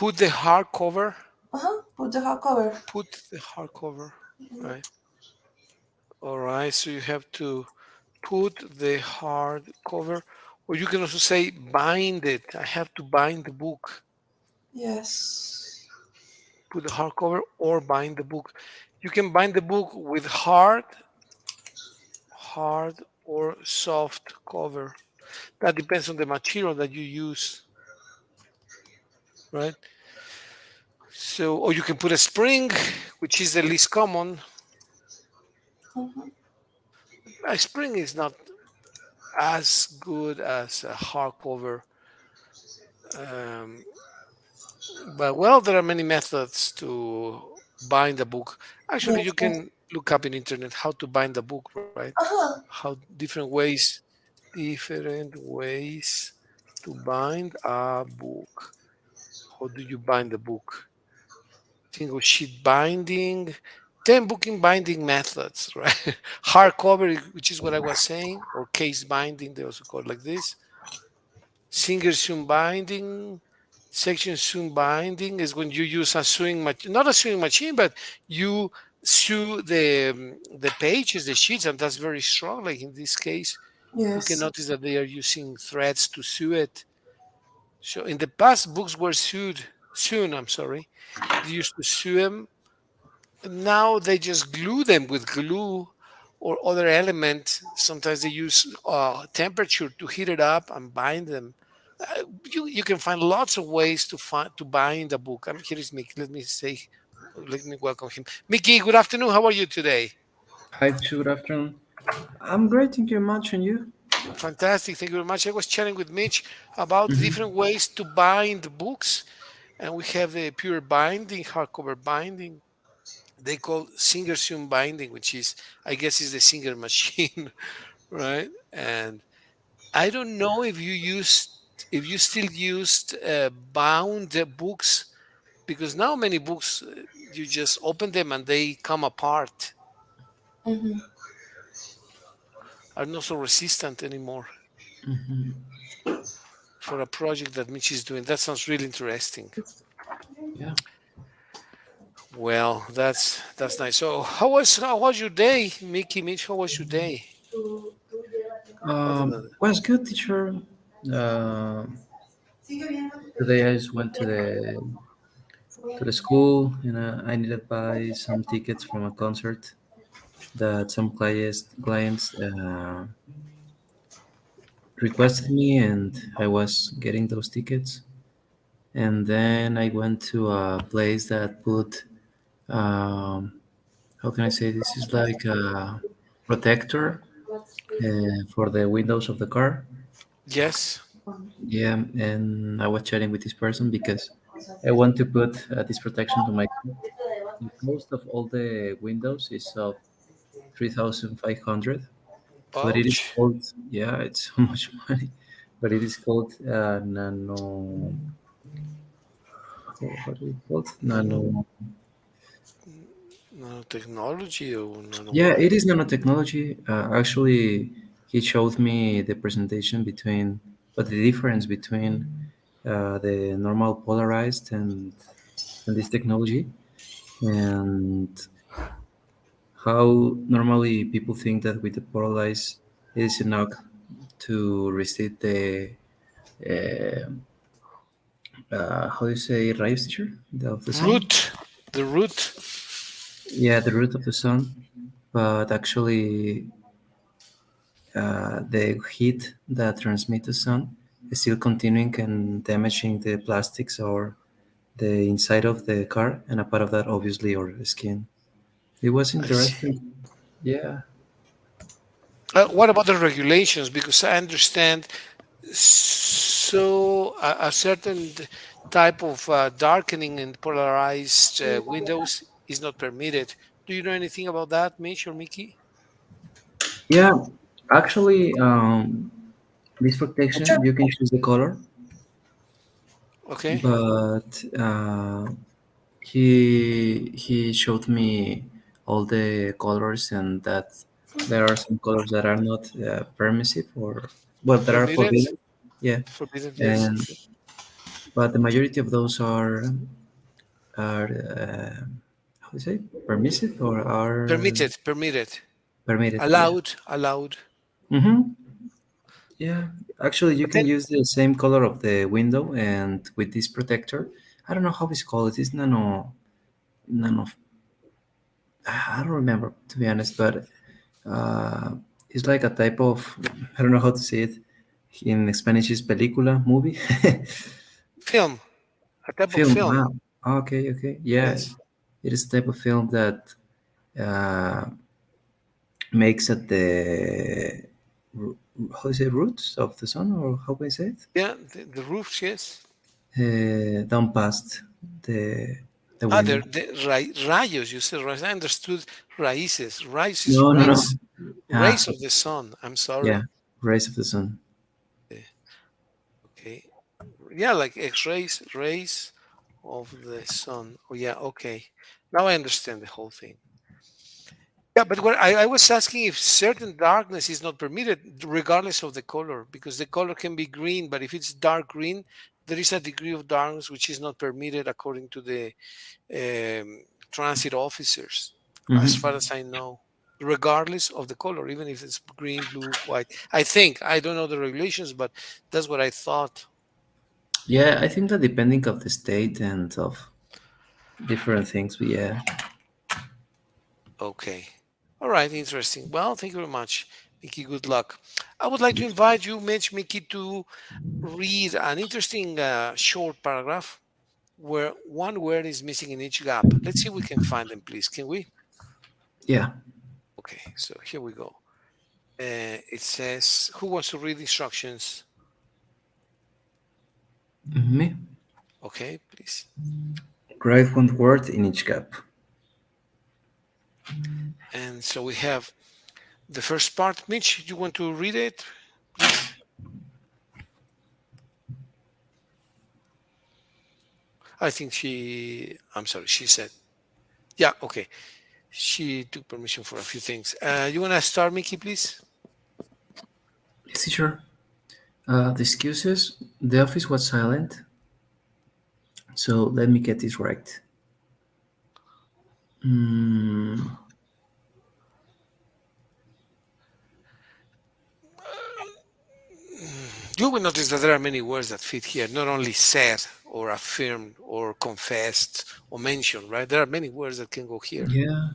put the hardcover. Put the hardcover. Put the hardcover. Right. All right. So you have to put the hardcover, or you can also say bind it. I have to bind the book. Yes. Put the hardcover or bind the book. You can bind the book with hard or soft cover. That depends on the material that you use, right? So, or you can put a spring, which is the least common. Mhm. A spring is not as good as a hardcover, um, but well, there are many methods to bind a book. Actually, you Yes, yes. can look up in internet how to bind a book, right? How different ways to bind a book. How do you bind a book? Single sheet binding, 10 booking binding methods, right? Hardcover, which is what I was saying, or case binding, they also call it like this. Single seam binding, section seam binding is when you use a sewing machine, not a sewing machine, but you sew the pages, the sheets, and that's very strong. Like in this case, you can Yes. notice that they are using threads to sew it. So in the past, books were sewn. I'm sorry, they used to sew them. Now they just glue them with glue or other element. Sometimes they use temperature to heat it up and bind them. You can find lots of ways to bind a book. Here is Mickey. Let me welcome him. Mickey, good afternoon. How are you today? Hi, good afternoon. I'm great, thank you very much. And you? Fantastic. Thank you very much. I was chatting with Mitch about different ways to bind books, and we have the pure binding, hardcover binding. They call Singer Zoom binding, which is, I guess, is the Singer machine, right? And I don't know if you still used bound books, because now many books you just open them and they come apart, Hmm. are not so resistant anymore Hmm. for a project that Mitch is doing. That sounds really interesting. Yeah. Well, that's nice. So how was your day, Mickey? Mitch, how was your day? Other than Was good, teacher. Uh, Today I just went to the school, and I needed to buy some tickets from a concert that some clients requested me, and I was getting those tickets. And then I went to a place that put how can I say this is like a protector for the windows of the car. yes, Yeah, and I was chatting with this person because I want to put this protection to my car. The cost of all the windows is of 3,500, but it is ouch. called, yeah, it's so much money, but it is called nano. What is it called? Nano. Nanotechnology or nano Yeah, what? it is nanotechnology. Actually, he showed me the presentation between, but the difference between the normal polarized and this technology, and how normally people think that with the polarized it is enough to restrict the uh, how do you say rayos teacher of the sun? Root, the root. Yeah, the root of the sun, but actually the heat that transmits the sun is still continuing and damaging the plastics or the inside of the car, and a part of that, obviously, our skin. It was I see. interesting. Yeah. What about the regulations? Because I understand so a certain type of darkening in polarized windows is not permitted. Do you know anything about that, Mitch or Mickey? Yeah. Actually, this Teacher. protection, you can choose the color, Okay, but he showed me all the colors, and that there are some colors that are not permissive, or well, that are permitted, forbidden. Yeah, forbidden. Yes. and Okay. but the majority of those are how do you say, permissive or are Permitted, permitted. Yeah. allowed. Mm-hmm. Yeah. Actually, you But can then, use the same color of the window, and with this protector, I don't know how it's called. It's nano. I don't remember, to be honest, but it's like a type of, I don't know how to say it. In Spanish, is película, movie, film, a type of film. film. Okay, okay, yeah. Yes. It is a type of film that uh, makes at the how do you say, roots of the sun, or how can I say it? Yeah, the roofs, yes. Down past the the Ah, window. the rayos, you said rayos. I understood raíces. Raíces, No, no, no. rays of the sun. I'm Yeah, sorry. rays of the sun. Eh, Okay. Yeah, like X-rays, rays of the sun. Oh, yeah, okay. Now I understand the whole thing. Yeah, but what I was asking if certain darkness is not permitted, regardless of the color, because the color can be green, but if it's dark green, there is a degree of darkness which is not permitted according to the transit officers, as far Hmm. as I know, regardless of the color, even if it's green, blue, white. I think I don't know the regulations, but that's what I thought. Yeah, I think that depending of the state and of different things, but yeah. Okay. All right, interesting. Well, thank you very much, Mickey. Good luck. I would like to invite you, Mitch, Mickey, to read an interesting short paragraph where one word is missing in each gap. Let's see if we can find them, please. Can we? Yeah. Okay, so here we go. It says, who wants to read instructions? Me. Okay, please. Write one word in each gap. And so we have the first part. Mitch, you want to read it, please? I think I'm sorry, she said, yeah, okay. She took permission for a few things. You want to start, Mickey, please? Yes, teacher. The excuses. The office was silent, so let me get this right. Mm, You will notice that there are many words that fit here, not only said or affirmed or confessed or mentioned, right? There are many words that can go here. yeah.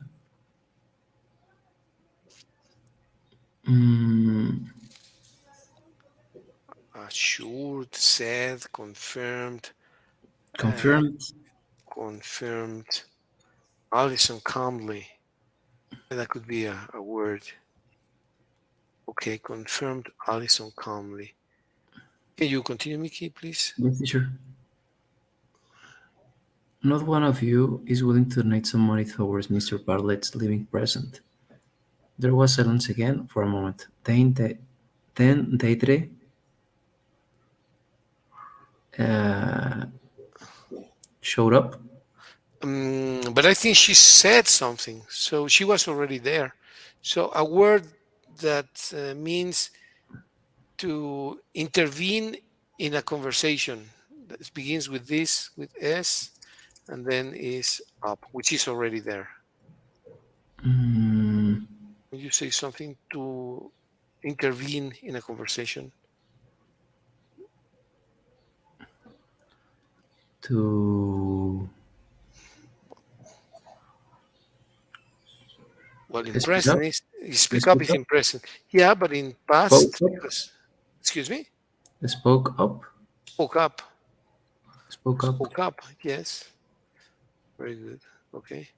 Mm, Assured, said, confirmed, uh, confirmed. confirmed. Alison calmly. That could be a word. Okay, confirmed Alison calmly. Can you continue, Mickey, please? Yes, teacher. Not one of you is willing to donate some money towards Mr. Bartlett's living present. There was silence again for a moment. Then Deidre uh, showed up. But I think she said something, so she was already there. So a word that means to intervene in a conversation that begins with this, with S, and then is up, which is already there. Mm, When you say something to intervene in a conversation, to well, in speak present up. is speak up Speak is up. in present. Yeah, but in Spoke past, up. because, excuse me, Spoke up. spoke up, Spoke up. spoke up. Yes, very good. Okay,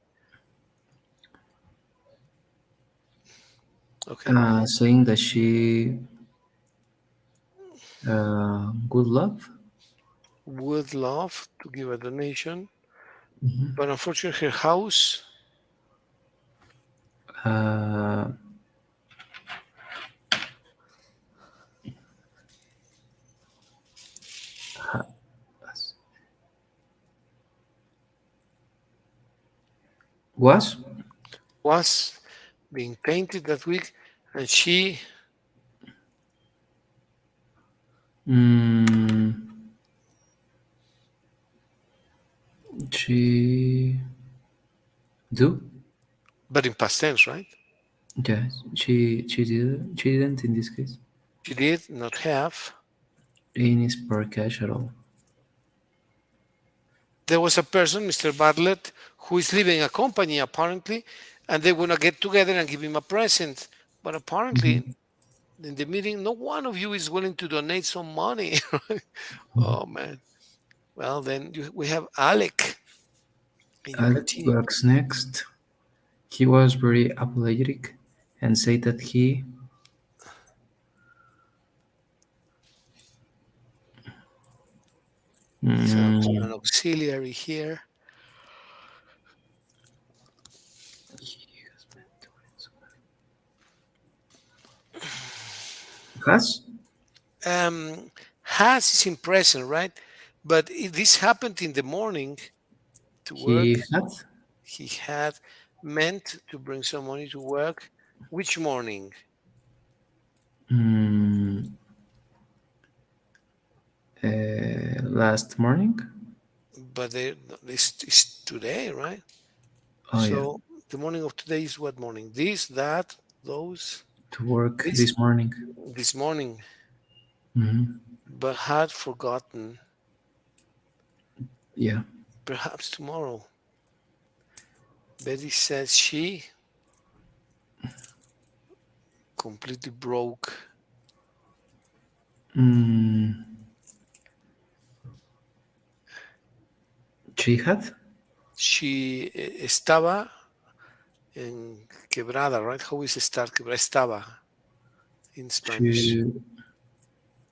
okay. Saying that she good love. Would love to give a donation, Mhm. but unfortunately, her house Uh, was was being painted that week, and she mm, She do? But in past tense, right? Yes. She didn't in this case. She did not have. Any spare cash at all. There was a person, Mr. Bartlett, who is leaving a company apparently, and they want to get together and give him a present. But apparently, Mhm. in the meeting, no one of you is willing to donate some money. Oh man. Well, then we have Alec, and you Alec continue. works next. He was very apologetic and said that he So mm, an auxiliary here. has Has is in present, right? But this happened in the morning to work. he had He had meant to bring some money to work. Which morning? mm, last morning. But this is today, right? Oh yeah, So the morning of today is what morning? This, that, those, to work this, this morning. this morning, Hmm. but had forgotten. Yeah. Perhaps tomorrow. Betty says she completely broke. Mm, she had. She estaba en quebrada, right? How is estar quebrada? Estaba in Spanish. She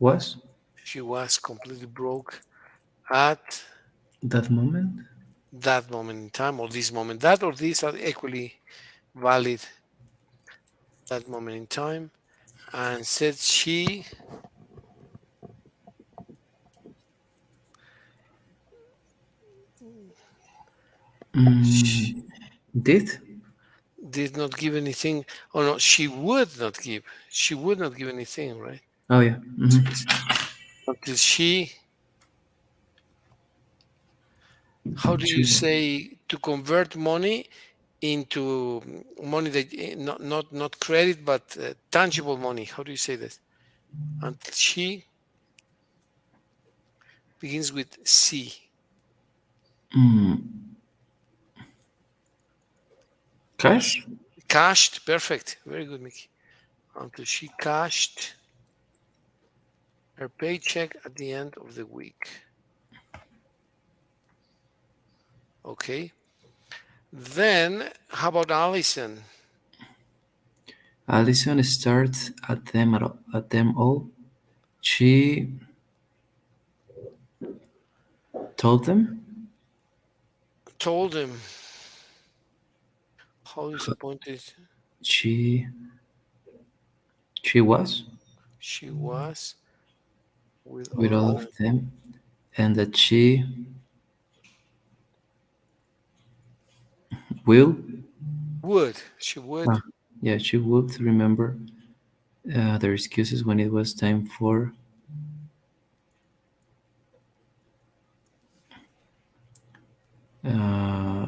was She was completely broke at that moment. that moment in time, or this moment. That or these are equally valid. That moment in time, and said she Mm, did. did not give anything. Oh no, she would not give. She would not give anything, right? Oh yeah. So Hmm. it's until she. How do you She say to convert money into money that not credit but tangible money? How do you say that? Until she begins with C. mm, cash. Cashed. Perfect. Very good, Mickey. Until she cashed her paycheck at the end of the week. Okay. Then how about Allison? Allison stared at them all. She told them. Told him how disappointed She she was she was with with all of all. them, and that she will. Would. She would. Ah, yeah, she would remember their excuses when it was time for uh,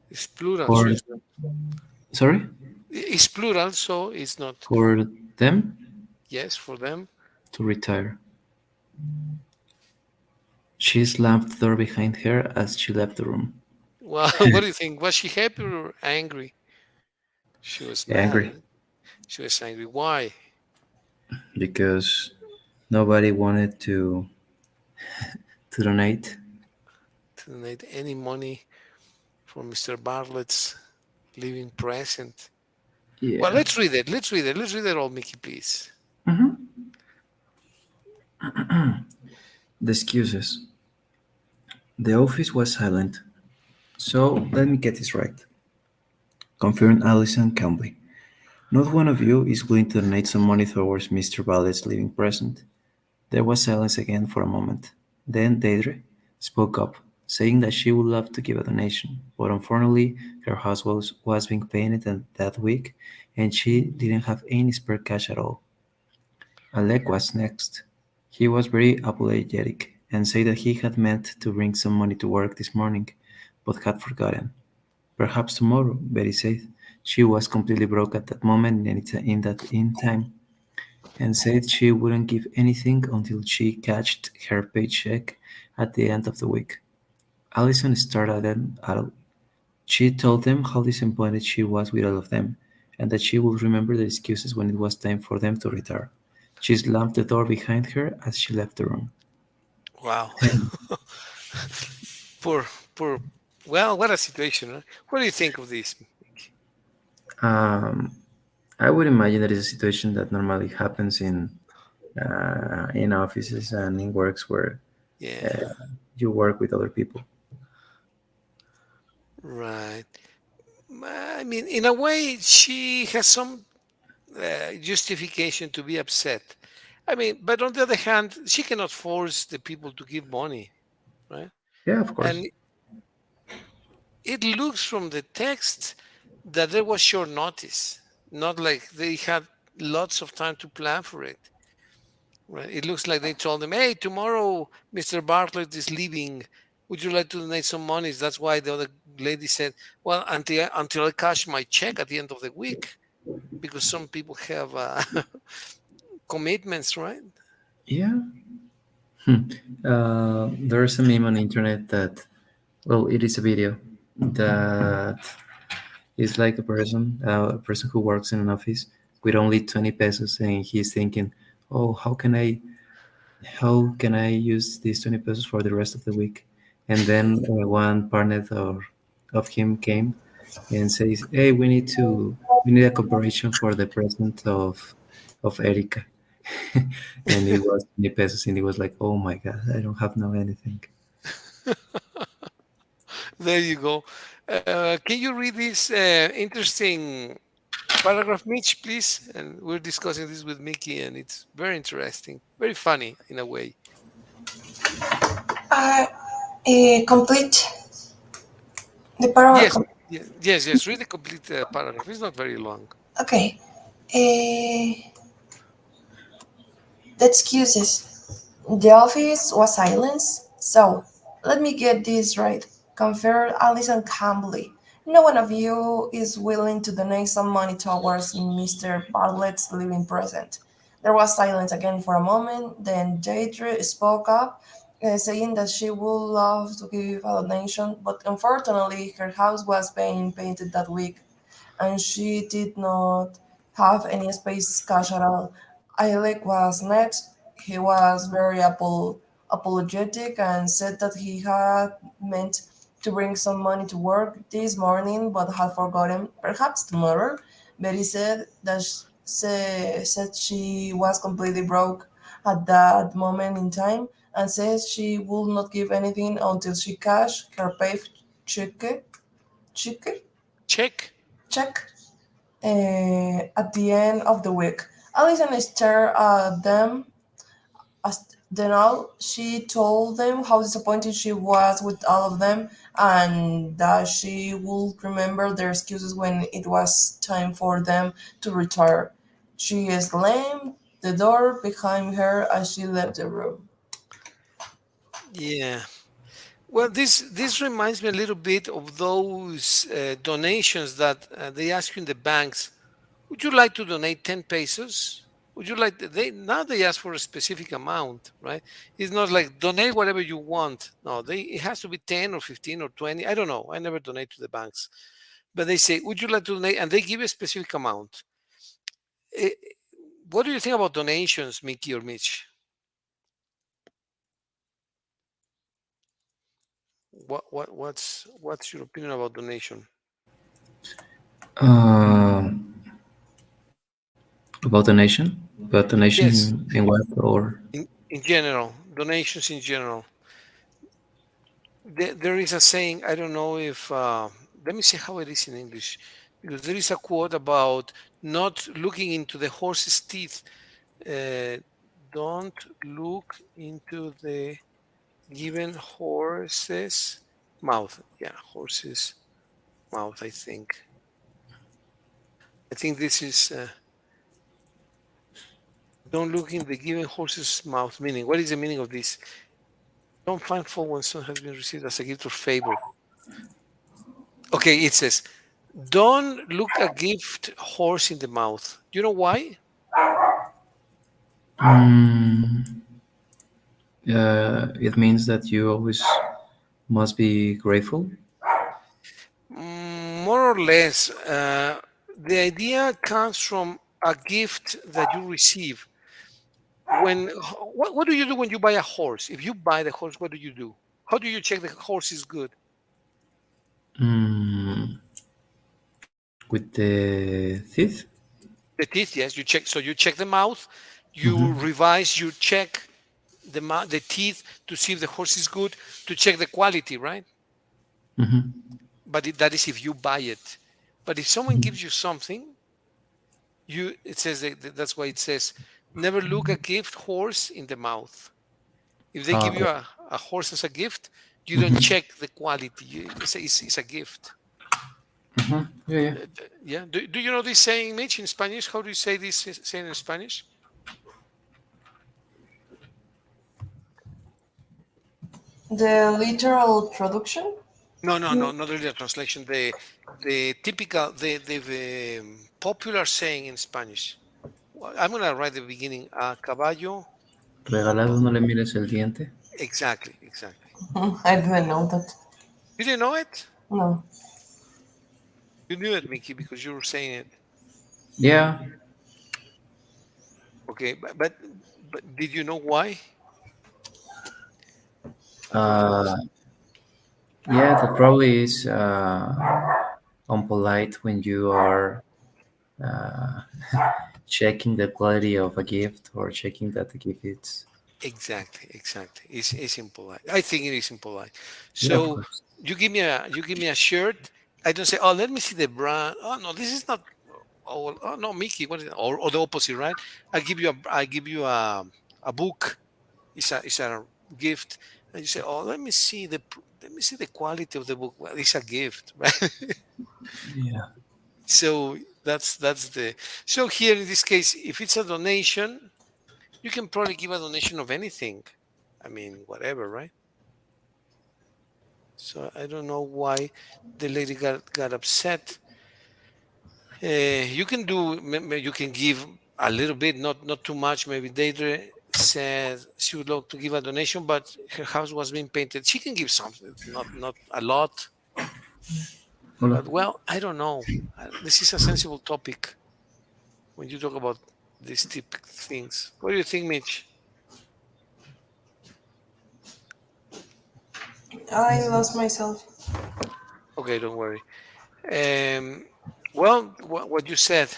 It's plural, so for it's not. sorry It's plural, so it's not. for them Yes, for them. to retire. She slammed the door behind her as she left the room. Well, what do you think? Was she happy or angry? She was mad. Angry Right? She was angry. Why? because nobody wanted to donate. To donate any money for Mr. Bartlett's living present. Well, Yeah. let's read it. Let's read it. Let's read it all, Mickey, please. Mhm. The excuses. The office was silent. So let me get this right. Confirmed Allison calmly. Not one of you is willing to donate some money towards Mr. Ballet's living present. There was silence again for a moment. Then Deidre spoke up, saying that she would love to give a donation, but unfortunately her house was being painted that week and she didn't have any spare cash at all. Alec was next. He was very apologetic and said that he had meant to bring some money to work this morning, but had forgotten. Perhaps tomorrow, Betty said. She was completely broke at that moment in time, and said she wouldn't give anything until she cashed her paycheck at the end of the week. Allison stared at them. She told them how disappointed she was with all of them, and that she would remember their excuses when it was time for them to retire. She slammed the door behind her as she left the room. Wow. And, Poor, poor. Well, what a situation, huh? What do you think of this? um, I would imagine that is a situation that normally happens in offices and in works where Yeah, uh, you work with other people. right. I mean, in a way, she has some justification to be upset. I mean, but on the other hand, she cannot force the people to give money, right? Yeah, of course. And it looks from the text that there was short notice, not like they had lots of time to plan for it. Right? It looks like they told him, "Hey, tomorrow Mr. Bartlett is leaving. Would you like to donate some money?" That's why the other lady said, "Well, until I cash my check at the end of the week, because some people have commitments, right?" Yeah. There's a meme on the internet that, well, it is a video that is like a person who works in an office with only 20 pesos, and he's thinking, "Oh, how can I use these 20 pesos for the rest of the week?" And then one partner of him came and says, "Hey, we need a cooperation for the present of Erica." And it was 20 pesos, and he was like, "Oh my God, I don't have no anything." There you go. Can you read this interesting paragraph, Mitch, please? And we're discussing this with Mickey, and it's very interesting, very funny in a way. Uh, Complete the paragraph. Yes, yes, yes. Read the complete paragraph. It's not very long. Okay. The excuses. The office was silenced. So, let me get this right. Conferred Alison calmly. No one of you is willing to donate some money towards Mr. Bartlett's living present. There was silence again for a moment. Then Deidre spoke up, saying that she would love to give a donation, but unfortunately, her house was being painted that week and she did not have any space cash at all. Alec was next. He was very apologetic and said that he had meant to bring some money to work this morning but had forgotten. Perhaps tomorrow. Betty said that said she was completely broke at that moment in time and said she would not give anything until she cashed her pay check check Check. check at the end of the week. Alison stared at them. As then all, she told them how disappointed she was with all of them and that she would remember their excuses when it was time for them to retire. She slammed the door behind her as she left the room. Yeah. Well, this reminds me a little bit of those donations that they ask you in the banks. Would you like to donate 10 pesos? Would you like they now they ask for a specific amount, right? It's not like donate whatever you want. No, they it has to be 10 or 15 or 20. I don't know. I never donate to the banks. But they say, "Would you like to donate?" And they give a specific amount. Eh, what do you think about donations, Mickey or Mitch? What's your opinion about donation? Um, about donation? About Yes, donation in what or? in general, donations in general. There is a saying, I don't know if, let me see how it is in English, because there is a quote about not looking into the horse's teeth. Uh, don't look into the given horse's mouth. Yeah, horse's mouth, I think. I think this is Don't look in the given horse's mouth. Meaning, what is the meaning of this? Don't find fault when son has been received as a gift or favor. Okay, it says, don't look a gift horse in the mouth. You know why? Mm, it means that you always must be grateful. More or less. The idea comes from a gift that you receive. What do you do when you buy a horse? If you buy the horse, what do you do? How do you check the horse is good? Mm, with the teeth. The teeth, yes, you check. So you check the mouth, you Hmm. revise, you check the teeth to see if the horse is good, to check the quality, right? Hmm. But that is if you buy it. But if someone gives you something, it says that's why it says never look a gift horse in the mouth. If they give you Okay. a horse as a gift, you don't Hmm. check the quality. It's a gift. Hmm. Yeah, yeah. Yeah. Do you know this saying, Mitch, in Spanish? How do you say this saying in Spanish? The literal traduction? No, no, no, not really a translation. The typical, the popular saying in Spanish. Well, I'm gonna write the beginning. A caballo. Regalado no le mires el diente. Exactly, exactly. I didn't know that. You didn't know it? No. You knew it, Mickey, because you were saying it. Yeah. Okay, but did you know why? I don't know if you Uh, understand. yeah, that probably is unpolite when you are uh, checking the quality of a gift or checking that the gift is. Exactly, exactly. It's impolite. I think it is impolite. Yeah, of So course. you give me a shirt. I don't say, oh, let me see the brand. Oh no, this is not. Oh no, Mickey. What is it? Or the opposite, right? I give you a book. It's a gift, and you say, oh, let me see the quality of the book. Well, it's a gift, right? Yeah. So that's the. So here in this case, if it's a donation, you can probably give a donation of anything. I mean, whatever, right? So I don't know why the lady got upset. You can you can give a little bit, not too much. Maybe Deidre said she would like to give a donation, but her house was being painted. She can give something, not a lot. Hola. But well, I don't know. This is a sensible topic when you talk about these typical things. What do you think, Mitch? I lost myself. Okay, don't worry. Um, well, what you said.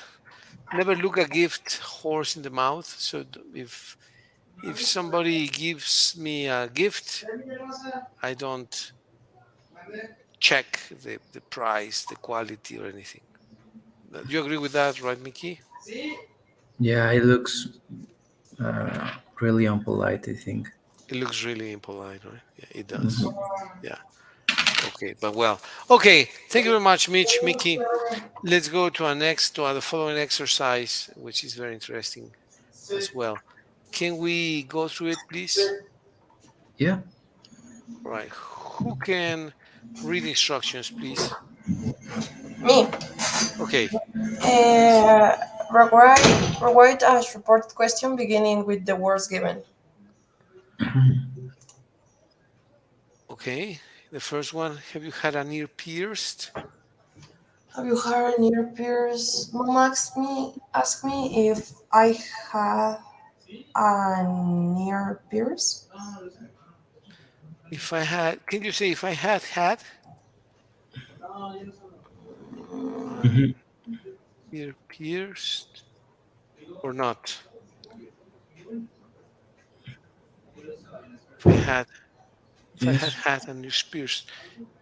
Never look a gift horse in the mouth. So if somebody gives me a gift, I don't check the price, the quality, or anything. Do you agree with that, right, Mickey? Yeah, it looks really unpolite, I think. It looks really impolite, right? Yeah, it does. Mhm. Yeah. Okay, but well, okay. Thank you very much, Mitch, Mickey. Let's go to the following exercise, which is very interesting as well. Can we go through it, please? Yeah. All right. Who can read instructions, please? Me. Okay. Rewrite a reported question beginning with the words given. Okay. The first one, have you had an ear pierced? Have you heard an ear pierce? Mom asked me if I had an ear pierce. If I had, can you say if I had an Mhm. ear pierced or not? If I had, if I Yes. had an ear pierced,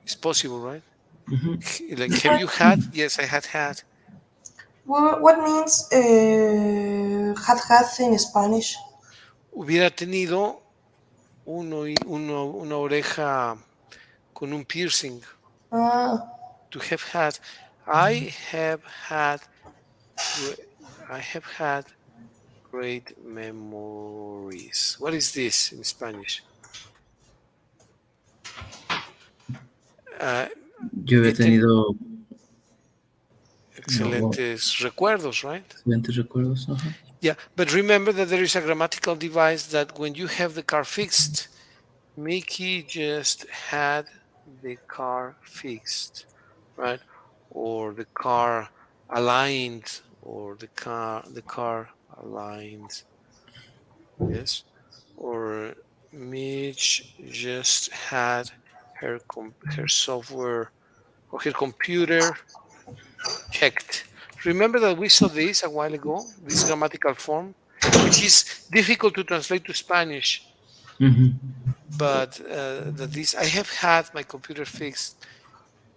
it's possible, right? Hmm. Like, have you had? Yes, I had. What means had in Spanish? Hubiera tenido una oreja con un piercing. Ah, To have had, I have had, I have had Great memories. What is this in Spanish? Uh, Yo he he ten- tenido no, excelentes recuerdos, right? excelentes recuerdos. Ajá. Yeah, but remember that there is a grammatical device that when you have the car fixed, Mickey just had the car fixed, right? Or the car aligned, or the car aligned, yes. Or Mitch just had her software or her computer checked. Remember that we saw this a while ago, this grammatical form, which is difficult to translate to Spanish, Mhm. but that this I have had my computer fixed.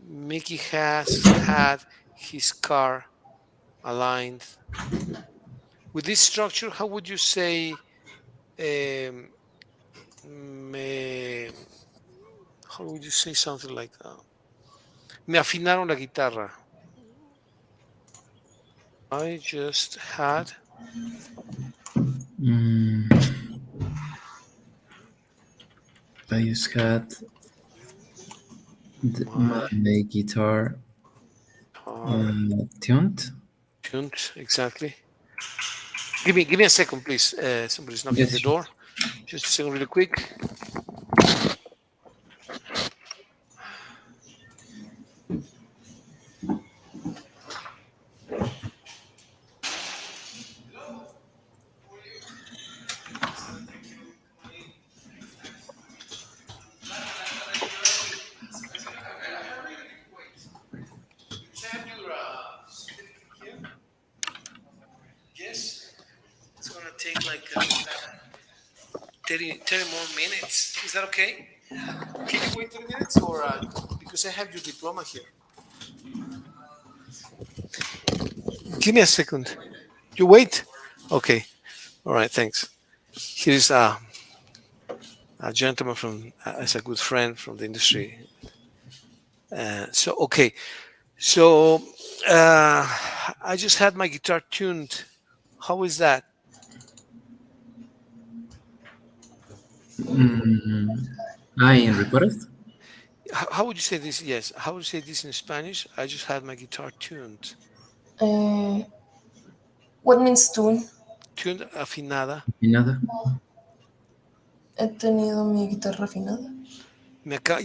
Mickey has had his car aligned. With this structure, how would you say? Um, me, how would you say something like me afinaron la guitarra. I just had Mm, I just had my my guitar guitar tuned. tuned exactly. Give me a second, please. Somebody's knocking the Yes. door. Just a second, really quick. Yes, it's gonna take like 30 more minutes. Is that okay? Can you wait 30 minutes or because I have your diploma here? Give me a second. You wait? Okay. All right, thanks. Here's a gentleman from, as a good friend from the industry. Okay. So I just had my guitar tuned. How is that? Mm, in request. How would you say this? Yes. How would you say this in Spanish? I just had my guitar tuned. Uh, what means tune? Tuned, afinada. Y nada. He tenido mi guitarra afinada.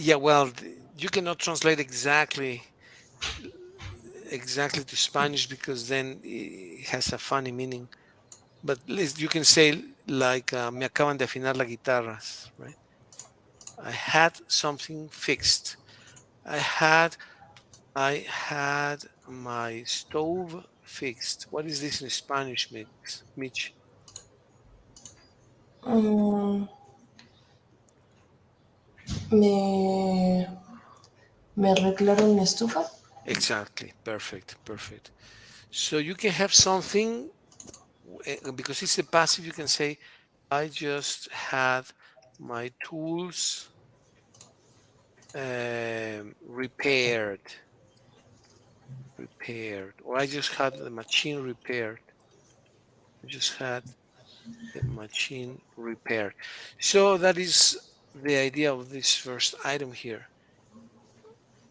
Yeah, well, you cannot translate exactly to Spanish because then it has a funny meaning. But at least you can say like me acaban de afinar las guitarras, right? I had something fixed. I had I had my stove fixed. What is this in Spanish, Mitch? Mm, me, me arreglaron mi estufa. Exactly. Perfect. Perfect. So you can have something because it's a passive. You can say, "I just had my tools repaired, or I just had the machine repaired. I just had the machine repaired." So that is the idea of this first item here.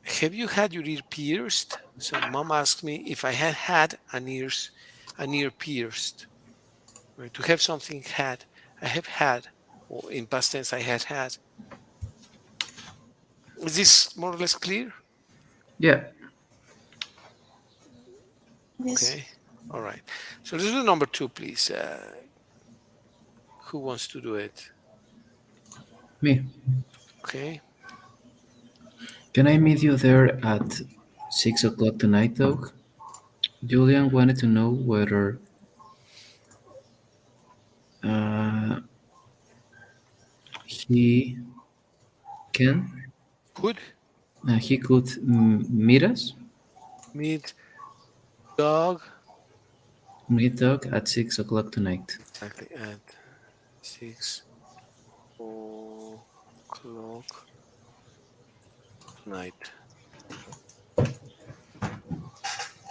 Have you had your ear pierced? So mom asked me if I had had an ear pierced. Right? To have something had, I have had, or in past tense, I had had. Is this more or less clear? Yeah. Yes. Okay. All right. So let's do number two, please. Who wants to do it? Me. Okay. Can I meet you there at 6 o'clock tonight, though? Julian wanted to know whether uh, he can Good. he could meet us Meet dog. meet Doug at 6 o'clock tonight. Exactly at 6 o'clock night.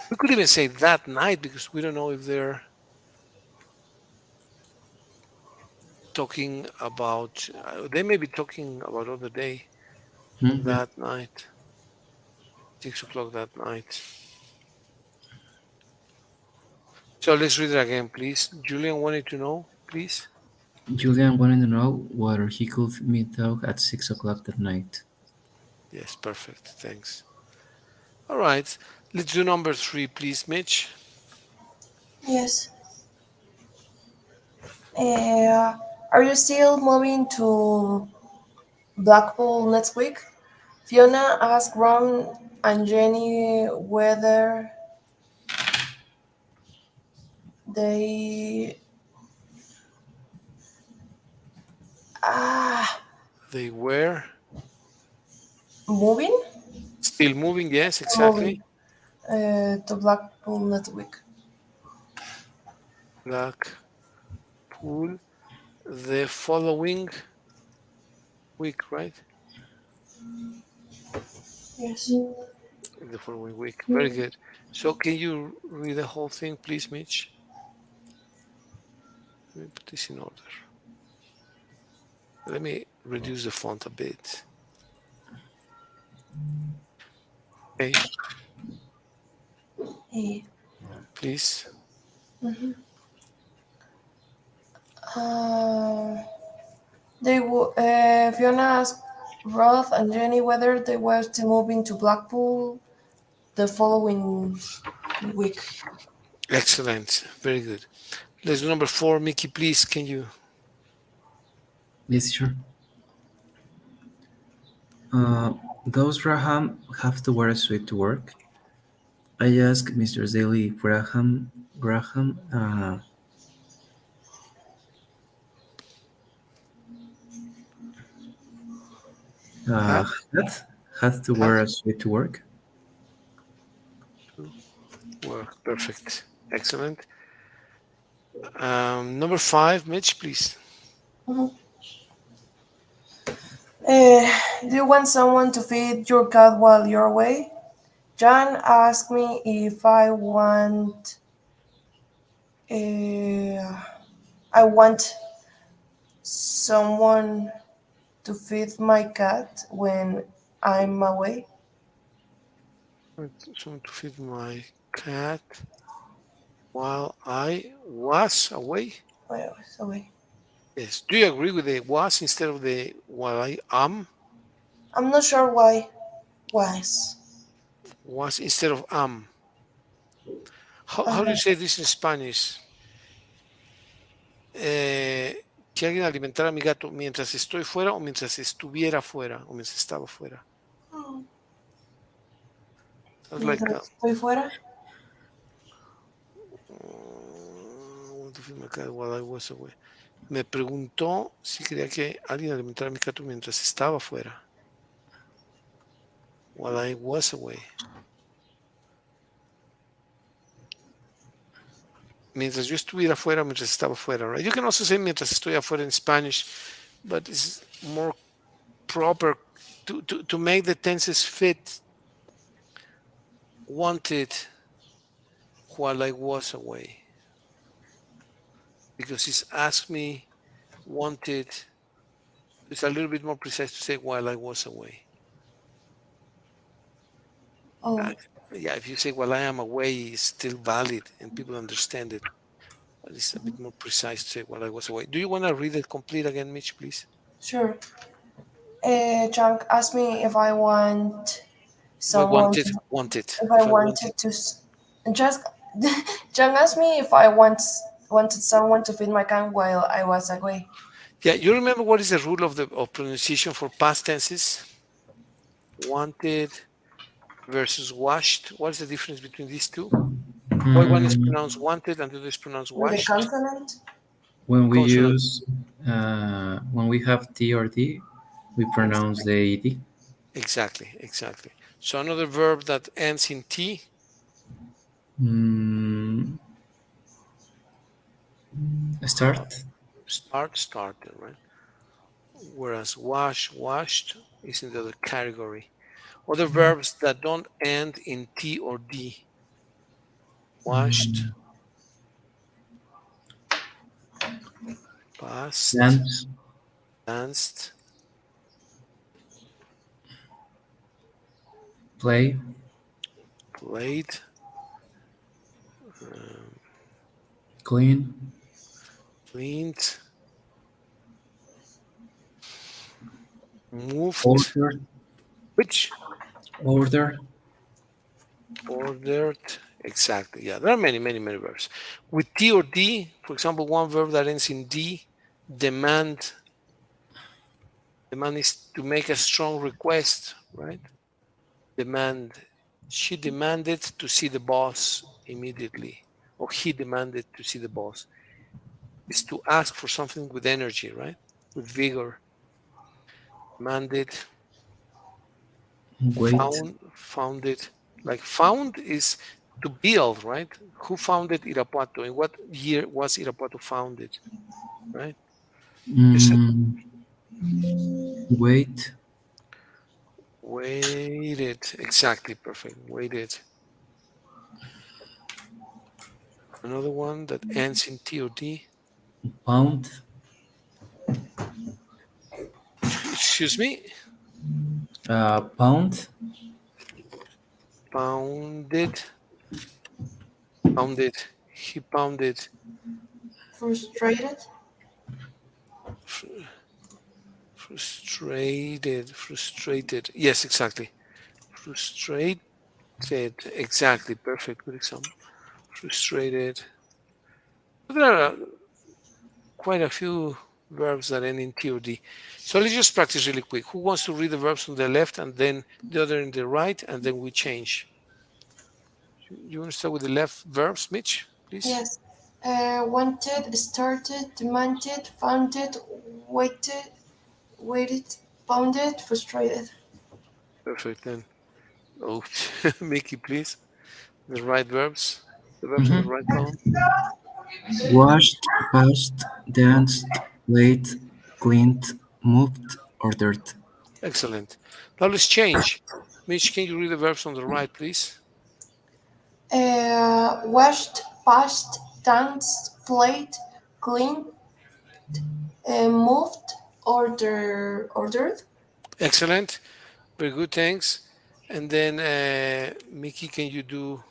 We could even say that night because we don't know if they're talking about, they may be talking about other day Yeah. that night, 6 o'clock that night. So let's read it again, please. Julian wanted to know, please. Julian wanted to know whether he could meet Doug at 6 o'clock that night. Yes, perfect. Thanks. All right. Let's do number three, please, Mitch. Yes. Uh, are you still moving to Blackpool next week? Fiona asked Ron and Jenny whether they ah They were moving still moving. Yes, exactly. moving to Blackpool next week. Blackpool the following week, right? Yes. The following week. Very good. So can you read the whole thing, please, Mitch? Let me put this in order. Let me reduce the font a bit. Okay, Eh, please. Uh, Fiona asked Roth and Jenny whether they were still moving to Blackpool the following week. Excellent. Very good. Let's do number four. Mickey, please, can you? Yes, sure. Does Graham have to wear a suit to work? I asked Mr. Daly if Graham Have had to have wear a suit to work. to work. Perfect. Excellent. Number five, Mitch, please. Mhm. Do you want someone to feed your cat while you're away? John asked me if uh, I want someone to feed my cat when I'm away. Someone to feed my cat while I was away. When I was away. Yes. Do you agree with the was instead of the while I am? I'm not sure why. Was. Was instead of am. How do you Uh-huh. say this in Spanish? Que alguien alimentara a mi gato mientras estoy fuera o mientras estuviera fuera o mientras estaba fuera. Sounds like Mientras estoy fuera. I want to feed my cat while I was away. Me preguntó si quería que alguien alimentara a mi gato mientras estaba fuera. While I was away. Mientras yo estuviera fuera, mientras estaba fuera, right? You can also say mientras estoy afuera in Spanish, but it's more proper to make the tenses fit. Wanted while I was away. Because he's asked me, wanted. It's a little bit more precise to say while I was away. Uh, Oh, yeah, if you say while I am away, it's still valid and people understand it. But it's a bit more precise to say while I was away. Do you want to read it complete again, Mitch, please? sure. Chunk asked me if I want Well, someone, wanted. if I If I wanted. wanted to. Just Chunk asked me if I wanted someone to feed my cat while I was away. Yeah, you remember what is the rule of pronunciation for past tenses? Wanted versus washed. What's the difference between these two? Why one is Mm, pronounced wanted and the other is pronounced With a washed? consonant? Consonant. when we have T or D, we pronounce the ED. Exactly, exactly. So another verb that ends in T, Mm, start. started, right? Whereas wash, washed is in the other category. Other verbs that don't end in T or D, washed, Mm, Past, dance, danced, play, played, um, clean, cleaned, moved. order, Which? order, Ordered. Exactly. Yeah, there are many, many, many verbs. With T or D, for example, one verb that ends in D, demand. Demand is to make a strong request, right? Demand. She demanded to see the boss immediately, or he demanded to see the boss. Is to ask for something with energy, right? With vigor. Demanded. wait, Found it. Like found is to build, right? Who founded Irapuato? In what year was Irapuato founded, right? Is it mm, wait, waited? Exactly, perfect. Waited. Another one that ends in T or D. pound, Excuse me. pound, Pounded. Pounded. He pounded. Frustrated. Fr- Frustrated. Frustrated. Yes, exactly. Frustrated. Exactly. Perfect. Good example. Frustrated. There are quite a few verbs that end in T or D. So let's just practice really quick. Who wants to read the verbs on the left and then the other in the right, and then we change? You want to start with the left verbs, Mitch, please? Yes. Wanted, started, demanded, founded, waited, waited, pounded, frustrated. Perfect. Then, oh, Mickey, please. The right verbs, the verbs on the mhm, right column. washed, passed, danced, played, cleaned, moved, ordered. Excellent. Now let's change. Mitch, can you read the verbs on the right, please? Washed, passed, danced, played, cleaned, moved, ordered. Excellent. Very good. Thanks. And then, Mickey, can you do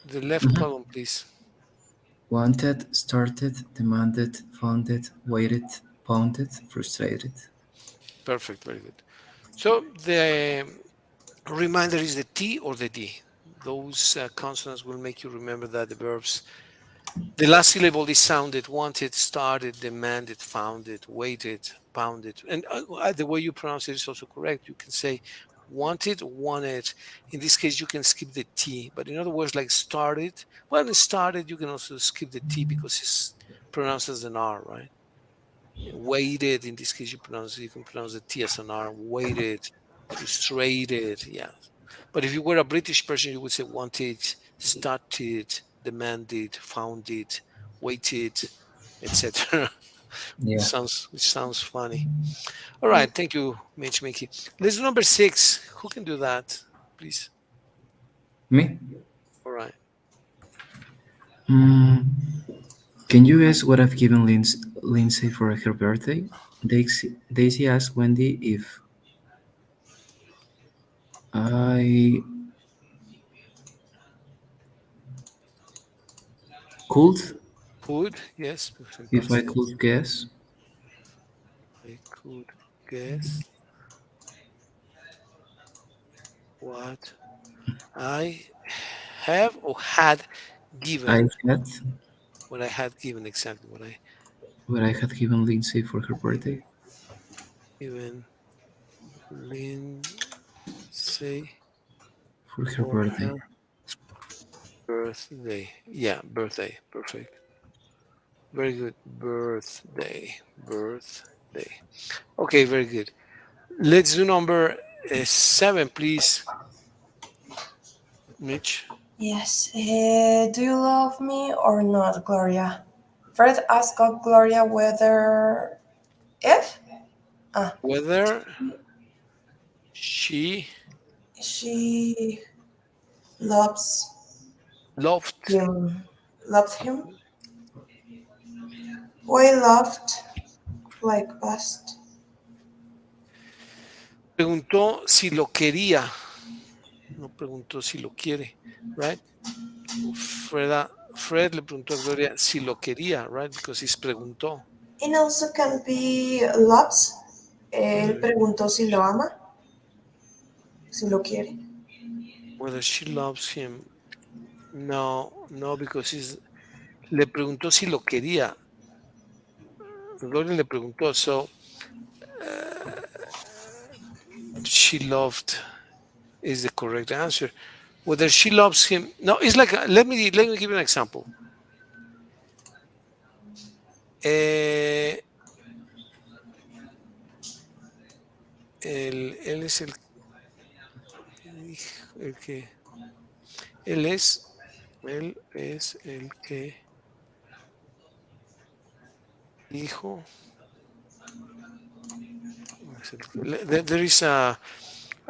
the left Mhm. column, please? Wanted, started, demanded, founded, waited, pounded, frustrated. Perfect. Very good. So the reminder is the T or the D. Those consonants will make you remember that the verbs, the last syllable is sounded, wanted, started, demanded, founded, waited, pounded. And the way you pronounce it is also correct. You can say wanted, wanted. In this case, you can skip the T. But in other words, like started, well, started, you can also skip the T because it's pronounced as an R, right? Waited, in this case, you can pronounce the T as an R. Waited, frustrated, yeah. But if you were a British person, you would say wanted, started, demanded, founded, waited, etc. Yeah. Which sounds funny. All Yeah. right, thank you, Mitch Mickey. Let's do number 6. Who can do that, please? Me? All right. Mm, can you guess what I've given Lindsay for her birthday? Daisy asked Wendy if I could, Could, yes, if present I tense. could guess. I could guess what I have or had I given. had What I had given, exactly what I what I had given Lindsay for her birthday. given Lindsay For her for birthday. her birthday. Yeah, birthday. Perfect. Very good. Birthday. Birthday. Okay, very good. Let's do number 7, please, Mitch. Yes. Do you love me or not, Gloria? Fred asked Gloria whether if Whether she she loves loved him. Loves him. Why loved like past? Preguntó si lo quería, no preguntó si lo quiere, right? Fred le preguntó a Gloria si lo quería, right? Because he's preguntó. It also can be loves. Él preguntó si lo ama, si lo quiere. Whether she loves him. No, because le preguntó si lo quería. Gloria le preguntó, so she loved is the correct answer. Whether she loves him. No, it's like, let me give you an example. Él es el que, él es el que dijo. There is a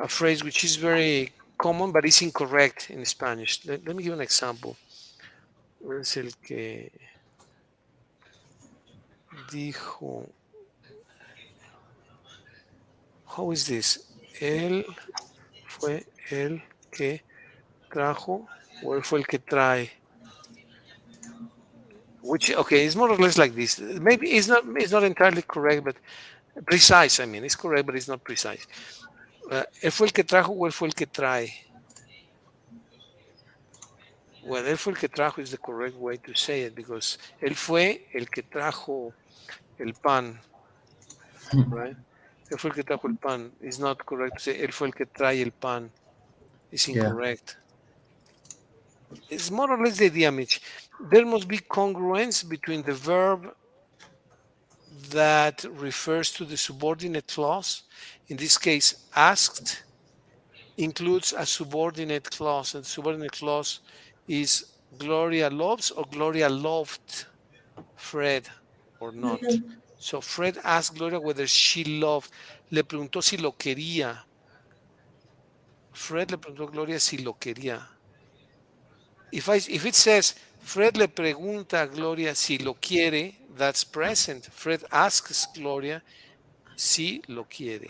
phrase which is very common, but it's incorrect in Spanish. Let me give an example. Es el que dijo. How is this? Él fue el que trajo, o él fue el que trae. Which, okay, it's more or less like this. Maybe it's not entirely correct, but precise. I mean, it's correct, but it's not precise. Él fue el que trajo o él fue el que trae. Well, él fue el que trajo is the correct way to say it, because él fue el que trajo el pan, right? Él fue el que trajo el pan. It's not correct to say él fue el que trae el pan. It's Yeah. incorrect. It's more or less the idea, Mitch. There must be congruence between the verb that refers to the subordinate clause. In this case, asked includes a subordinate clause, and the subordinate clause is Gloria loves or Gloria loved Fred or not. So Fred asked Gloria whether she loved. Le preguntó si lo quería. Fred le preguntó a Gloria si lo quería. If it says Fred le pregunta a Gloria si lo quiere, that's present. Fred asks Gloria si lo quiere.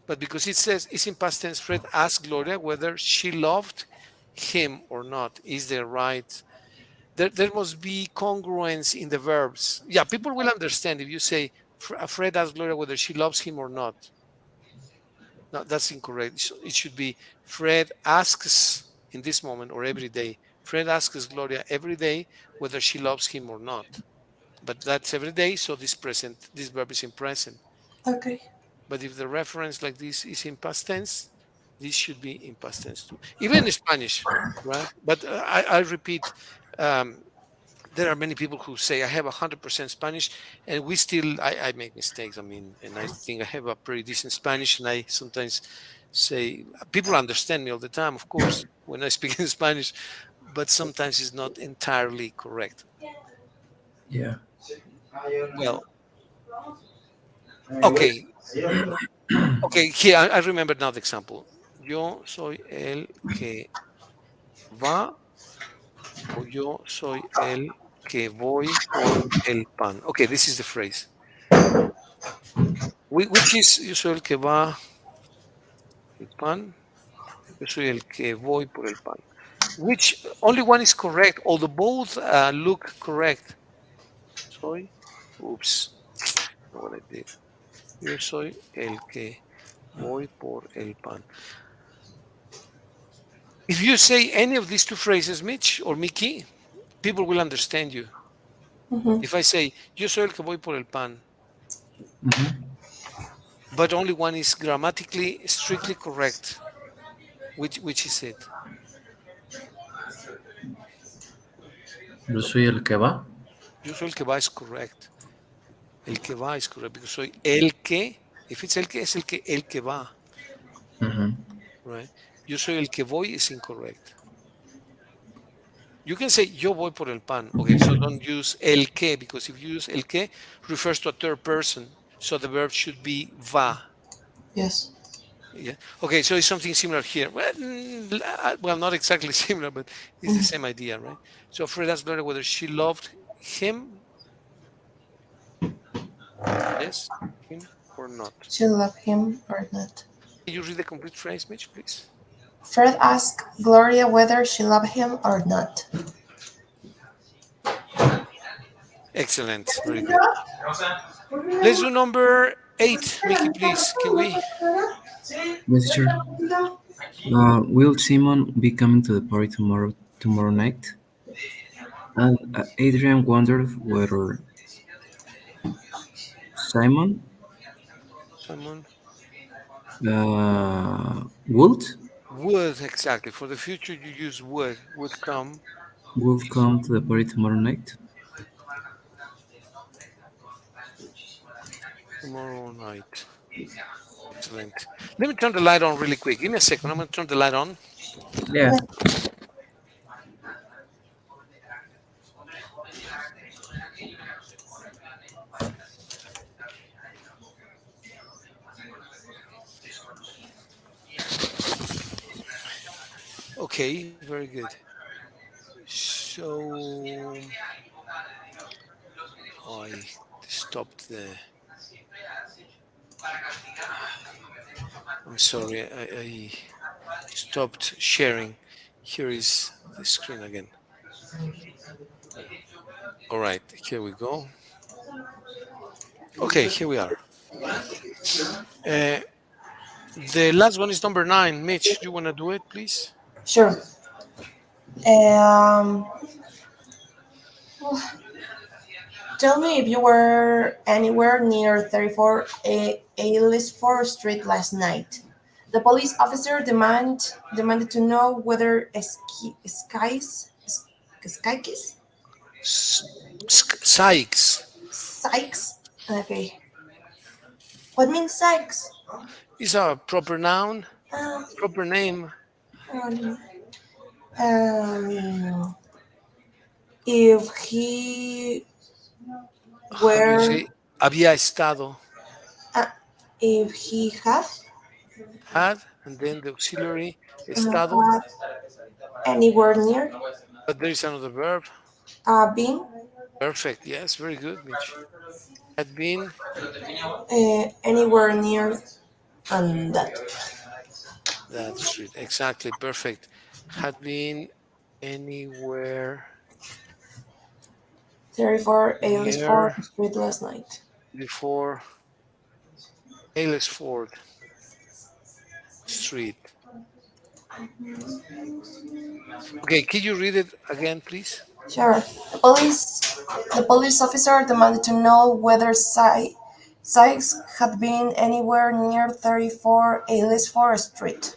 But because it says it's in past tense, Fred asked Gloria whether she loved him or not. Is there right? There must be congruence in the verbs. Yeah, people will understand if you say Fred asked Gloria whether she loves him or not. No, that's incorrect. It should be Fred asks in this moment or every day. Fred asks Gloria every day whether she loves him or not. But that's every day, so this verb is in present. Okay. But if the reference like this is in past tense, this should be in past tense too. Even in Spanish, right? But I repeat, there are many people who say I have 100% Spanish, and I make mistakes. I mean, and I think I have a pretty decent Spanish, and I sometimes say people understand me all the time, of course, when I speak in Spanish, but sometimes it's not entirely correct. Yeah. Well, okay. Okay, here I remember now the example. Yo soy el que va o yo soy el que voy por el pan. Okay, this is the phrase. Which is yo soy el que va el pan. Yo soy el que voy por el pan. Which only one is correct, although both look correct. Oops, not what I did. Yo soy el que voy por el pan. If you say any of these two phrases, Mitch or Mickey, people will understand you. If I say, yo soy el que voy por el pan, but only one is grammatically strictly correct, which is it? Yo soy el que va. Yo soy el que va is correct. El que va is correct because soy el que. If it's el que, es el que va. Right? Yo soy el que voy is incorrect. You can say yo voy por el pan. Okay, so don't use el que, because if you use el que, refers to a third person. So the verb should be va. Yes. Yeah. Okay, so it's something similar here. Well, not exactly similar, but it's the same idea, right? So Fred asked Gloria whether she loved him Yes, him or not? She love him or not. Can you read the complete phrase, Mitch, please? Fred asked Gloria whether she loved him or not. Excellent. Very good. Let's do number 8, Mickey, please. Can we? Yes, sure. Will Simon be coming to the party tomorrow night? And Adrian wondered whether Simon Someone would would, exactly. For the future, you use would come come to the party tomorrow night. tomorrow night. Excellent. Let me turn the light on really quick. Give me a second. I'm going to turn the light on. Yeah. Okay, very good. So I stopped the. I'm sorry, I stopped sharing. Here is the screen again. All right, here we go. Okay, here we are. Uh, the last one is number 9. Mitch, you want to do it, please? Sure. Um, Tell me if you were anywhere near 34 Lisford Street last night. The police officer demanded to know whether Skykis? Sykes Sykes? Okay. What means Sykes? is a proper noun, Um, proper name. um, um, if he How do you were, say? Había estado, uh, if he had, and then the auxiliary estado. had anywhere near, But there is another verb. been Perfect. Yes, very good, Mitch. Had been. anywhere near and that. That's right. Exactly. Perfect. Had been anywhere 34 Aylesford near Street last night. before Aylesford Street. Okay, can you read it again, please? Sure. The police officer demanded to know whether Sykes had been anywhere near 34 Aylesford Street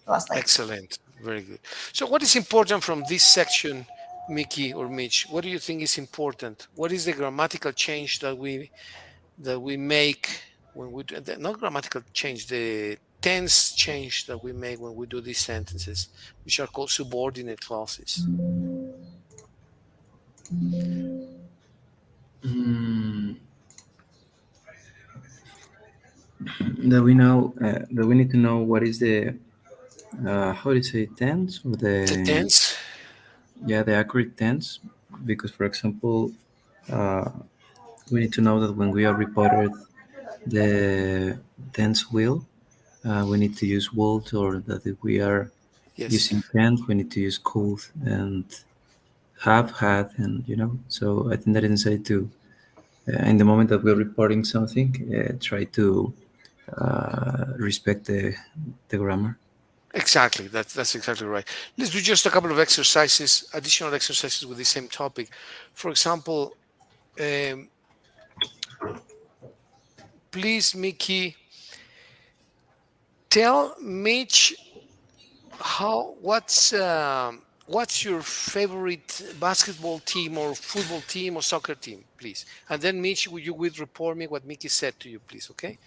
last night. Excellent. Very good. So, what is important from this section, Mickey or Mitch? What do you think is important? What is the grammatical change that we make when we do not grammatical change, the tense change that we make when we do these sentences, which are called subordinate clauses? Mm, that we need to know what is the how do you say tense or The the tense, the accurate tense, because for example we need to know that when we are reported the tense will, we need to use would, or that if we are yes, using can't, we need to use could and have had, and so I think that is necessary to in the moment that we're reporting something, try to respect the grammar. exactly. That's exactly right. Let's do just a couple of exercises, additional exercises with the same topic. For example, um, please, Mickey, tell Mitch what's your favorite basketball team or football team or soccer team, please? And then Mitch, you will report me what Mickey said to you, please. Okay.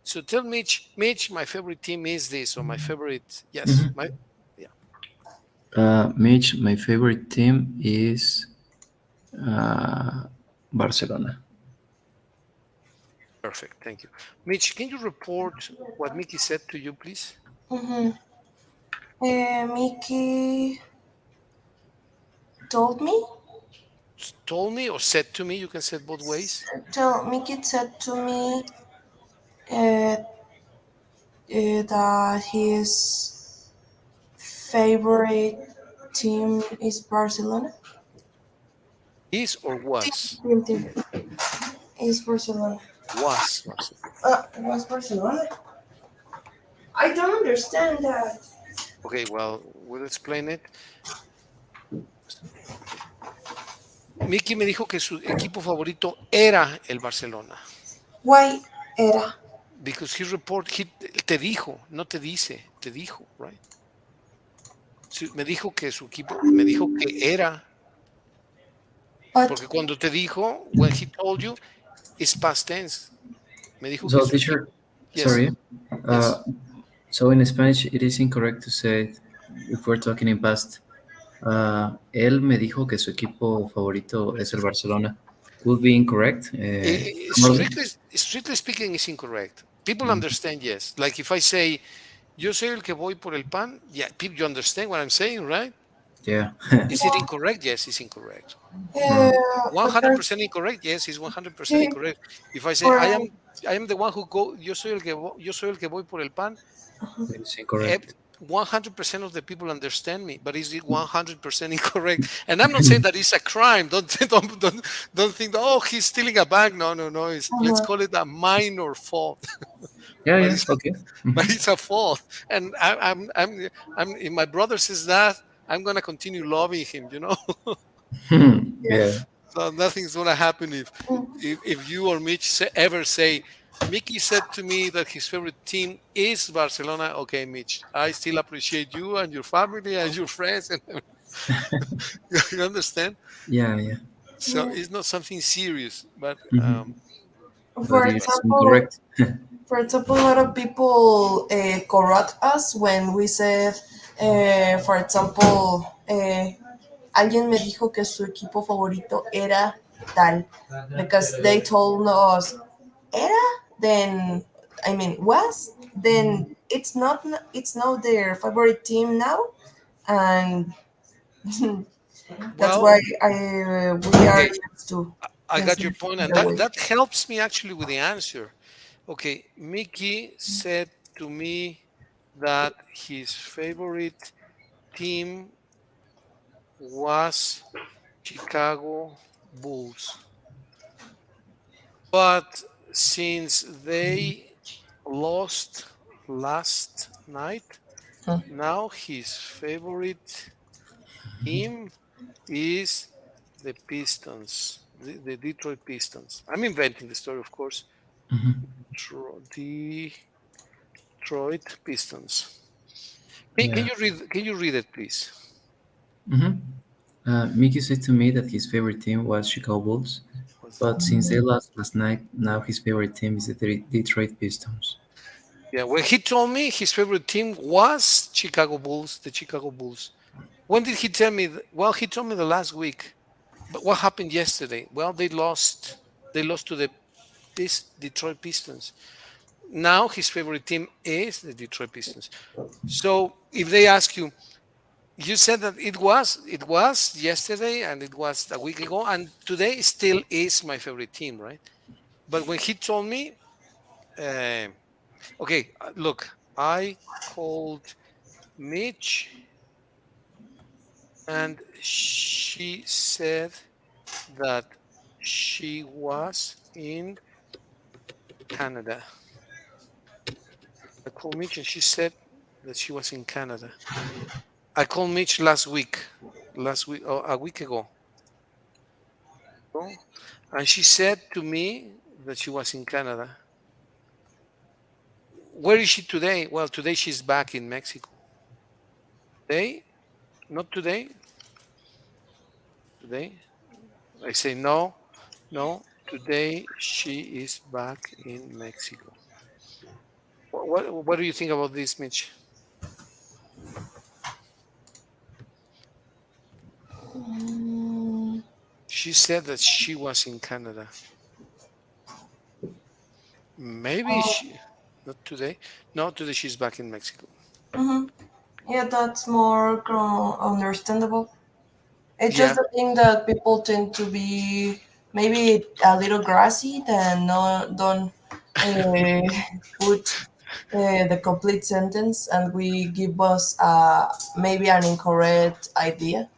So tell Mitch, my favorite team is this, or my favorite, yes, Mhm. my, yeah, Mitch, my favorite team is Barcelona. perfect. Thank you. Mitch, can you report what Mickey said to you, please? Mm-hmm. Mickey told me told me or said to me. You can say it both ways. So Mickey said to me uh, that his favorite team is Barcelona. Is or was? Team is Barcelona. Was. Was Barcelona? I don't understand that. Okay, well, we'll explain it. Mickey me dijo que su equipo favorito era el Barcelona. Why era? Because he te dijo, no te dice, te dijo, right? Sí, me dijo que su equipo, me dijo que era, But porque cuando te dijo, when he told you, it's past tense. Me dijo que So, su equipo, teacher, yes, sorry. yes. Uh, so in Spanish, it is incorrect to say if we're talking in past. Él me dijo que su equipo favorito es el Barcelona. Could be incorrect. Normally, Strictly speaking, is incorrect. People understand, yes. Like if I say, yo soy el que voy por el pan, yeah, people, you understand what I'm saying, right? yeah. Is it incorrect? Yes, it's incorrect. Mm, but there's 100% incorrect? Yes, it's 100% incorrect. If I say for I am the one who go, yo soy el que voy por el pan, it's incorrect. 100% of the people understand me, but is it 100% incorrect? And I'm not saying that it's a crime. Don't think, oh, he's stealing a bank. No. Let's call it a minor fault, Yeah, but yeah, it's okay. but it's a fault. And I'm if my brother says that, I'm gonna continue loving him. Yeah. So nothing's gonna happen if you or Mitch ever say, Mickey said to me that his favorite team is Barcelona. Okay, Mitch, I still appreciate you and your family and your friends, and you understand. Yeah, yeah. So it's not something serious, but Mhm. for But it's example, incorrect. a lot of people corrupt us when we said, for example, alguien me dijo que su equipo favorito era tal, because they told us era, then I mean was, then it's not their favorite team now, and that's well, why we are okay, used to I got answer your point, and that way. that helps me actually with the answer. Okay, Mickey said to me that his favorite team was Chicago Bulls. But since they lost last night, now his favorite team is the Pistons, the Detroit Pistons. I'm inventing the story, of course. Mhm. Detroit Pistons. Can Yeah. you read? Can you read it, please? Mhm. Mickey said to me that his favorite team was Chicago Bulls, What's that? but since they lost last night, now his favorite team is the Detroit Pistons. Yeah, when he told me his favorite team was Chicago Bulls, the Chicago Bulls. When did he tell me? Well, he told me the last week. But what happened yesterday? Well, they lost. They lost to the Detroit Pistons. Now his favorite team is the Detroit Pistons. So if they ask you, you said that it was yesterday and it was a week ago and today still is my favorite team, right? But when he told me, uh, okay, look, I called Mitch and she said that she was in Canada. I called Mitch and she said that she was in Canada. I called Mitch last week or a week ago, no? And she said to me that she was in Canada. Where is she today? Well, today she's back in Mexico. Today? Not today? Today? I say no, no. Today she is back in Mexico. What do you think about this, Mitch? Mm, She said that she was in Canada. Maybe she, not today. No, today she's back in Mexico. mhm. Yeah, that's more understandable. It's just Yeah. the thing that people tend to be maybe a little grassy and no don't put the complete sentence, and we give us maybe an incorrect idea.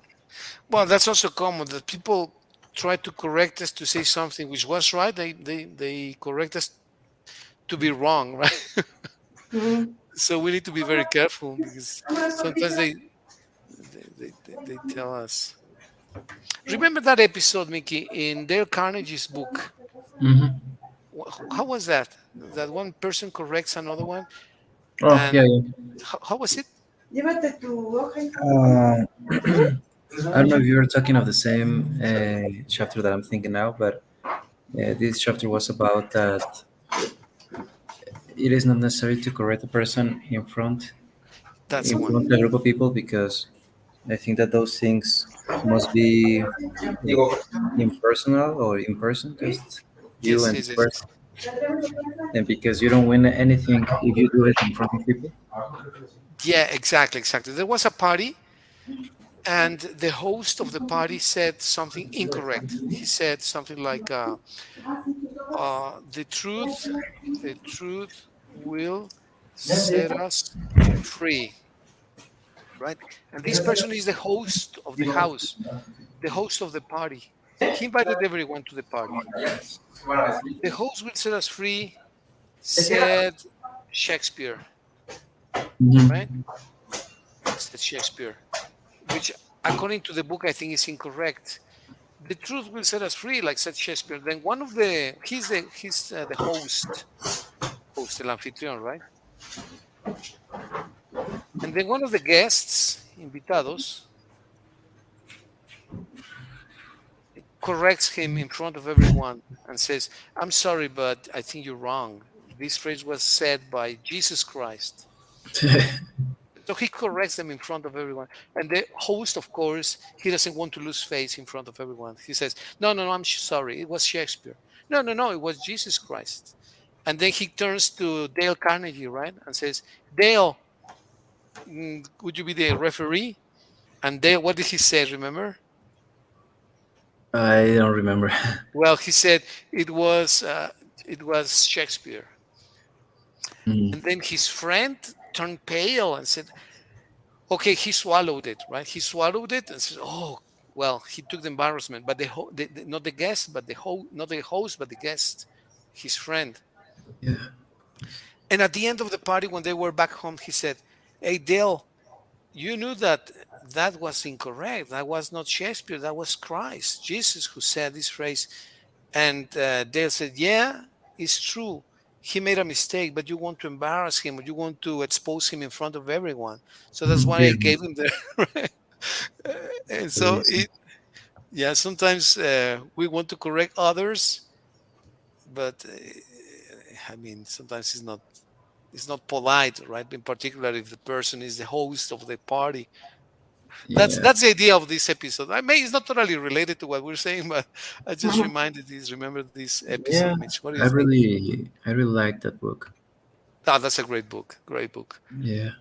Well, that's also common that people try to correct us to say something which was right. They correct us to be wrong, right? Mhm. So we need to be very careful because sometimes they tell us. Remember that episode, Mickey, in Dale Carnegie's book? Hmm. How was that? That one person corrects another one, Oh, yeah, and yeah. how was it? Llévate tu hoja y Uh, I don't know if you're talking of the same chapter that I'm thinking now, but this chapter was about that it is not necessary to correct a person That's the in one. front of a group of people because I think that those things must be impersonal or in person, just you Yes, and yes, the yes, person, yes. and because you don't win anything if you do it in front of people. Yeah, exactly, exactly. There was a party, and the host of the party said something incorrect. He said something like, "The the truth will set us free." Right? And this person is the host of the house, the host of the party. He invited everyone to the party. The host will set us free, said Shakespeare, right? Hmm. Said Shakespeare, which according to the book I think is incorrect. The truth will set us free, like said Shakespeare. Then one of the he's the host, el anfitrión, right? And then one of the guests, invitados, corrects him in front of everyone and says, "I'm sorry, but I think you're wrong. This phrase was said by Jesus Christ." So he corrects them in front of everyone. And the host, of course, he doesn't want to lose face in front of everyone. He says, "No, no, no, I'm sorry. It was Shakespeare. No, no, no, it was Jesus Christ." And then he turns to Dale Carnegie, right? And says, "Dale, would you be the referee?" And Dale, what did he say? Remember? I don't remember. Well, he said it was Shakespeare. And Mm. then his friend turned pale and said, "Okay, he swallowed it, right? He swallowed it and said, oh, well, he took the embarrassment, but not the guest, but not the host, but the guest, his friend." Yeah. And at the end of the party, when they were back home, he said, "Hey, Dale, you knew that that was incorrect. That was not Shakespeare. That was Christ, Jesus, who said this phrase." And Dale said, "Yeah, it's true. He made a mistake, but you want to embarrass him, or you want to expose him in front of everyone. So that's why Yeah. I gave him the." And so Crazy. yeah, sometimes we want to correct others, but I mean, sometimes it's not polite, right? In particular, if the person is the host of the party. Yeah. That's the idea of this episode. I may it's not totally related to what we're saying, but I just remember this episode, Yeah. Mitch. What do you think? I really like that book. Ah, that's a great book. Great book. Yeah.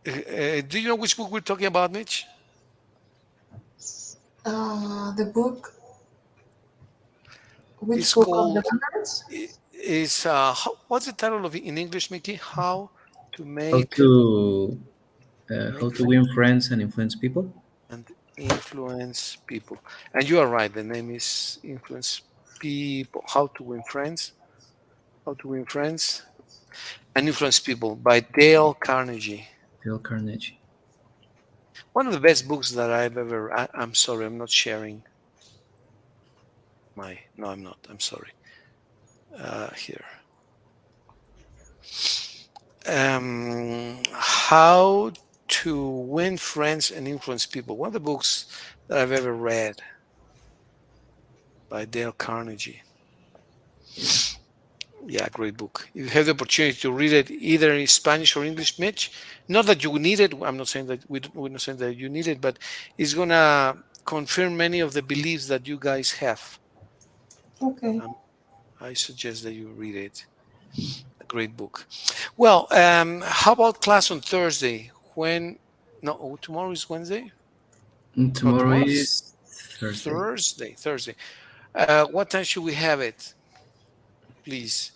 Do you know which book we're talking about, Mitch? The book, which It's book of the called. Remembrance? What's the title of it in English, Mickey? To How make how make to win friends and influence people. and influence people. And you are right. The name is Influence People. How to Win Friends. How to Win Friends and Influence People by Dale Carnegie. Dale Carnegie. One of the best books that I've ever. I'm sorry, I'm not sharing my. No, I'm not. I'm sorry. Here. How to Win Friends and Influence People. One of the books that I've ever read by Dale Carnegie. Yeah, great book. You have the opportunity to read it either in Spanish or English, Mitch. Not that you need it. I'm not saying that we're not saying that you need it, but it's gonna confirm many of the beliefs that you guys have. Okay. Um, I suggest that you read it. A great book. Well, how about class on Thursday? When? No, tomorrow is Wednesday. No, Tomorrow tomorrow is is Thursday. Thursday. Thursday. What time should we have it, please?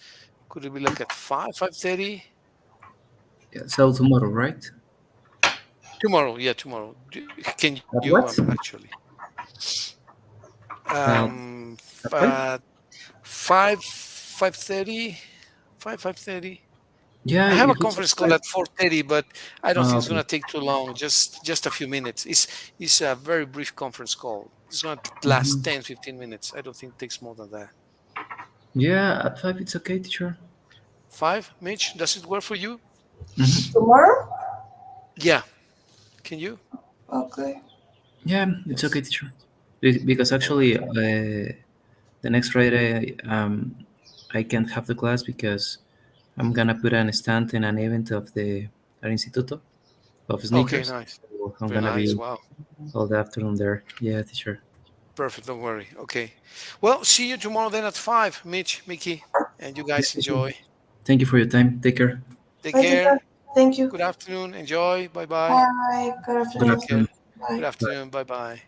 Could it be like at 5:30? Yeah, so tomorrow, right? Tomorrow, yeah, tomorrow. Can you, At what? actually? Uh, at 5? 5:30, 5:30. Yeah, I have a if it's at conference call 5. at 4:30, but I don't think it's Okay. gonna take too long. Just a few minutes. It's a very brief conference call. It's gonna last Mhm. 10, 15 minutes. I don't think it takes more than that. Yeah, at 5 it's okay, teacher. Five, Mitch, does it work for you? Hmm. Tomorrow? Yeah. Can you? Okay. Yeah, it's Yes. okay, teacher. Because All right. actually, the next Friday, I can't have the class because I'm gonna put an stand in an event of the Art Instituto of Okay, sneakers. nice. So I'm Very gonna nice. be Wow. all the afternoon there. Yeah, teacher. Perfect. Don't worry. Okay. Well, see you tomorrow then at 5, Mitch, Mickey, and you Yeah, guys teacher. enjoy. Thank you for your time. Take care. Take Bye, teacher. care. Thank you. Good afternoon. Enjoy. Bye bye. Bye. Good Good afternoon. Take care. afternoon. Good Bye. Bye. afternoon. Bye bye.